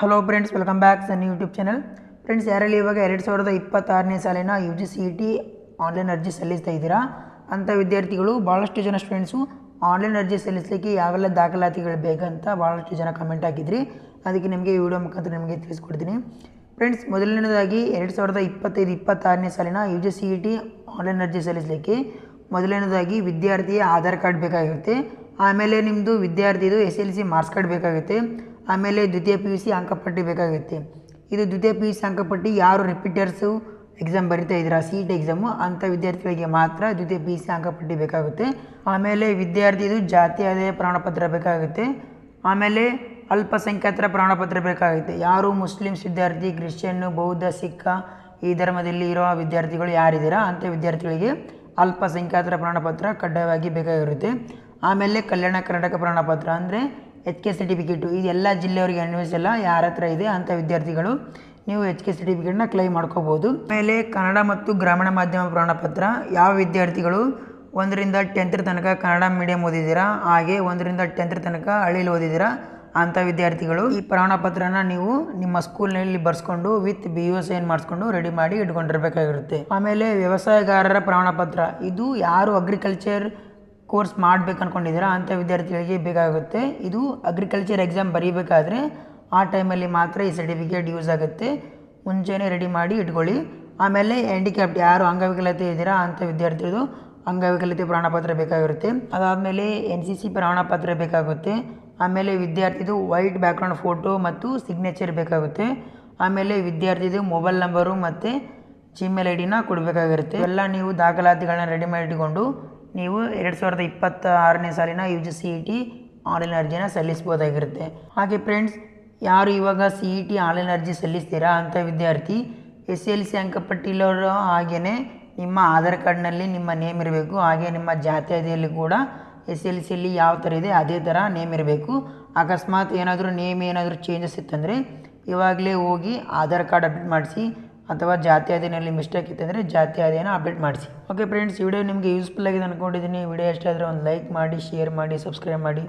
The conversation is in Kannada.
ಹಲೋ ಫ್ರೆಂಡ್ಸ್, ವೆಲ್ಕಮ್ ಬ್ಯಾಕ್ ಸನ್ ಯೂಟ್ಯೂಬ್ ಚಾನಲ್. ಫ್ರೆಂಡ್ಸ್, ಯಾರಲ್ಲಿ ಇವಾಗ 2026ನೇ ಸಾಲಿನ UGCET ಆನ್ಲೈನ್ ಅರ್ಜಿ ಸಲ್ಲಿಸ್ತಾ ಇದ್ದೀರಾ ಅಂಥ ವಿದ್ಯಾರ್ಥಿಗಳು ಭಾಳಷ್ಟು ಜನ ಸ್ಟೂಡೆಂಟ್ಸು ಆನ್ಲೈನ್ ಅರ್ಜಿ ಸಲ್ಲಿಸಲಿಕ್ಕೆ ಯಾವೆಲ್ಲ ದಾಖಲಾತಿಗಳು ಬೇಕಂತ ಭಾಳಷ್ಟು ಜನ ಕಮೆಂಟ್ ಹಾಕಿದ್ರಿ. ಅದಕ್ಕೆ ನಿಮಗೆ ಈ ವಿಡಿಯೋ ಮುಖಾಂತರ ನಿಮಗೆ ತಿಳಿಸ್ಕೊಡ್ತೀನಿ. ಫ್ರೆಂಡ್ಸ್, ಮೊದಲನೇದಾಗಿ 2025-26ನೇ ಸಾಲಿನ UGCET ಆನ್ಲೈನ್ ಅರ್ಜಿ ಸಲ್ಲಿಸಲಿಕ್ಕೆ ಮೊದಲನೇದಾಗಿ ವಿದ್ಯಾರ್ಥಿಯ ಆಧಾರ್ ಕಾರ್ಡ್ ಬೇಕಾಗಿರುತ್ತೆ. ಆಮೇಲೆ ನಿಮ್ಮದು ವಿದ್ಯಾರ್ಥಿದು SLC ಮಾರ್ಕ್ಸ್ ಕಾರ್ಡ್ ಬೇಕಾಗುತ್ತೆ. ಆಮೇಲೆ ದ್ವಿತೀಯ PUC ಅಂಕಪಟ್ಟಿ ಬೇಕಾಗುತ್ತೆ. ಇದು ದ್ವಿತೀಯ PUC ಅಂಕಪಟ್ಟಿ ಯಾರು ರಿಪೀಟರ್ಸು ಎಕ್ಸಾಮ್ ಬರಿತಾ ಇದ್ದೀರಾ CET ಎಕ್ಸಾಮು ಅಂಥ ವಿದ್ಯಾರ್ಥಿಗಳಿಗೆ ಮಾತ್ರ ದ್ವಿತೀಯ PUC ಅಂಕಪಟ್ಟಿ ಬೇಕಾಗುತ್ತೆ. ಆಮೇಲೆ ವಿದ್ಯಾರ್ಥಿದು ಜಾತಿ ಆದಾಯ ಪ್ರಮಾಣಪತ್ರ ಬೇಕಾಗುತ್ತೆ. ಆಮೇಲೆ ಅಲ್ಪಸಂಖ್ಯಾತರ ಪ್ರಮಾಣಪತ್ರ ಬೇಕಾಗುತ್ತೆ. ಯಾರು ಮುಸ್ಲಿಮ್ಸ್ ವಿದ್ಯಾರ್ಥಿ, ಕ್ರಿಶ್ಚಿಯನ್ನು, ಬೌದ್ಧ, ಸಿಖ್ ಈ ಧರ್ಮದಲ್ಲಿ ಇರೋ ವಿದ್ಯಾರ್ಥಿಗಳು ಯಾರಿದ್ದೀರಾ ಅಂಥ ವಿದ್ಯಾರ್ಥಿಗಳಿಗೆ ಅಲ್ಪಸಂಖ್ಯಾತರ ಪ್ರಮಾಣಪತ್ರ ಕಡ್ಡಾಯವಾಗಿ ಬೇಕಾಗಿರುತ್ತೆ. ಆಮೇಲೆ ಕಲ್ಯಾಣ ಕರ್ನಾಟಕ ಪ್ರಮಾಣಪತ್ರ ಅಂದರೆ HK ಸರ್ಟಿಫಿಕೇಟು ಇದೆಲ್ಲ ಜಿಲ್ಲೆಯವರಿಗೆ ಅನ್ವಯಿಸಲ್ಲ. ಯಾರ ಹತ್ರ ಇದೆ ಅಂಥ ವಿದ್ಯಾರ್ಥಿಗಳು ನೀವು HK ಸರ್ಟಿಫಿಕೇಟ್ನ ಕ್ಲೈಮ್ ಮಾಡ್ಕೋಬೋದು. ಆಮೇಲೆ ಕನ್ನಡ ಮತ್ತು ಗ್ರಾಮೀಣ ಮಾಧ್ಯಮ ಪ್ರಮಾಣಪತ್ರ ಯಾವ ವಿದ್ಯಾರ್ಥಿಗಳು 1ರಿಂದ 10th ತನಕ ಕನ್ನಡ ಮೀಡಿಯಂ ಓದಿದ್ದೀರಾ, ಹಾಗೆ 1ರಿಂದ 10th ತನಕ ಹಳ್ಳಿಲಿ ಓದಿದ್ದೀರಾ ಅಂಥ ವಿದ್ಯಾರ್ಥಿಗಳು ಈ ಪ್ರಮಾಣಪತ್ರನ ನೀವು ನಿಮ್ಮ ಸ್ಕೂಲ್ನಲ್ಲಿ ಬರ್ಸ್ಕೊಂಡು ವಿತ್ BO ಸೈನ್ ಮಾಡಿಸ್ಕೊಂಡು ರೆಡಿ ಮಾಡಿ ಇಟ್ಕೊಂಡಿರ್ಬೇಕಾಗಿರುತ್ತೆ. ಆಮೇಲೆ ವ್ಯವಸಾಯಗಾರರ ಪ್ರಮಾಣಪತ್ರ ಇದು ಯಾರು ಅಗ್ರಿಕಲ್ಚರ್ ಕೋರ್ಸ್ ಮಾಡಬೇಕು ಅಂದ್ಕೊಂಡಿದ್ದೀರಾ ಅಂಥ ವಿದ್ಯಾರ್ಥಿಗಳಿಗೆ ಬೇಕಾಗುತ್ತೆ. ಇದು ಅಗ್ರಿಕಲ್ಚರ್ ಎಕ್ಸಾಮ್ ಬರೀಬೇಕಾದ್ರೆ ಆ ಟೈಮಲ್ಲಿ ಮಾತ್ರ ಈ ಸರ್ಟಿಫಿಕೇಟ್ ಯೂಸ್ ಆಗುತ್ತೆ. ಮುಂಚೆನೇ ರೆಡಿ ಮಾಡಿ ಇಟ್ಕೊಳ್ಳಿ. ಆಮೇಲೆ ಹ್ಯಾಂಡಿಕ್ಯಾಪ್ಟ್ ಯಾರು ಅಂಗವಿಕಲತೆ ಇದ್ದೀರಾ ಅಂಥ ವಿದ್ಯಾರ್ಥಿಗಳು ಅಂಗವಿಕಲತೆ ಪ್ರಮಾಣಪತ್ರ ಬೇಕಾಗಿರುತ್ತೆ. ಅದಾದಮೇಲೆ NCC ಪ್ರಮಾಣಪತ್ರ ಬೇಕಾಗುತ್ತೆ. ಆಮೇಲೆ ವಿದ್ಯಾರ್ಥಿದು ವೈಟ್ ಬ್ಯಾಕ್ಗ್ರೌಂಡ್ ಫೋಟೋ ಮತ್ತು ಸಿಗ್ನೇಚರ್ ಬೇಕಾಗುತ್ತೆ. ಆಮೇಲೆ ವಿದ್ಯಾರ್ಥಿದು ಮೊಬೈಲ್ ನಂಬರು ಮತ್ತು Gmail ID ಕೊಡಬೇಕಾಗಿರುತ್ತೆ. ಎಲ್ಲ ನೀವು ದಾಖಲಾತಿಗಳನ್ನ ರೆಡಿ ಮಾಡಿ ಇಟ್ಕೊಂಡು ನೀವು 2026ನೇ ಸಾಲಿನ UGCET ಆನ್ಲೈನ್ ಅರ್ಜಿನ ಸಲ್ಲಿಸ್ಬೋದಾಗಿರುತ್ತೆ. ಹಾಗೆ ಫ್ರೆಂಡ್ಸ್, ಯಾರು ಇವಾಗ CET ಆನ್ಲೈನ್ ಅರ್ಜಿ ಸಲ್ಲಿಸ್ತೀರಾ ಅಂಥ ವಿದ್ಯಾರ್ಥಿ SLC ಅಂಕಪಟ್ಟಿಲವರು ಹಾಗೆಯೇ ನಿಮ್ಮ ಆಧಾರ್ ಕಾರ್ಡ್ನಲ್ಲಿ ನಿಮ್ಮ ನೇಮ್ ಇರಬೇಕು. ಹಾಗೆ ನಿಮ್ಮ ಜಾತಿಯಲ್ಲಿ ಕೂಡ SLCಯಲ್ಲಿ ಯಾವ ಥರ ಇದೆ ಅದೇ ಥರ ನೇಮ್ ಇರಬೇಕು. ಅಕಸ್ಮಾತ್ ಏನಾದರೂ ನೇಮ್ ಏನಾದರೂ ಚೇಂಜಸ್ ಇತ್ತಂದರೆ ಇವಾಗಲೇ ಹೋಗಿ ಆಧಾರ್ ಕಾರ್ಡ್ ಅಪ್ಡೇಟ್ ಮಾಡಿಸಿ, ಅಥವಾ ಜಾತಿ ಆದಾಯದಲ್ಲಿ ಮಿಸ್ಟೇಕ್ ಇತ್ತಂದರೆ ಜಾತಿ ಆದಾಯನ ಅಪ್ಡೇಟ್ ಮಾಡಿಸಿ. ಓಕೆ ಫ್ರೆಂಡ್ಸ್, ಈ ವಿಡಿಯೋ ನಿಮಗೆ ಯೂಸ್ಫುಲ್ ಆಗಿದೆ ಅಂದ್ಕೊಂಡಿದ್ದೀನಿ. ವಿಡಿಯೋ ಇಷ್ಟ ಆದರೆ ಒಂದು ಲೈಕ್ ಮಾಡಿ, ಶೇರ್ ಮಾಡಿ, ಸಬ್ಸ್ಕ್ರೈಬ್ ಮಾಡಿ.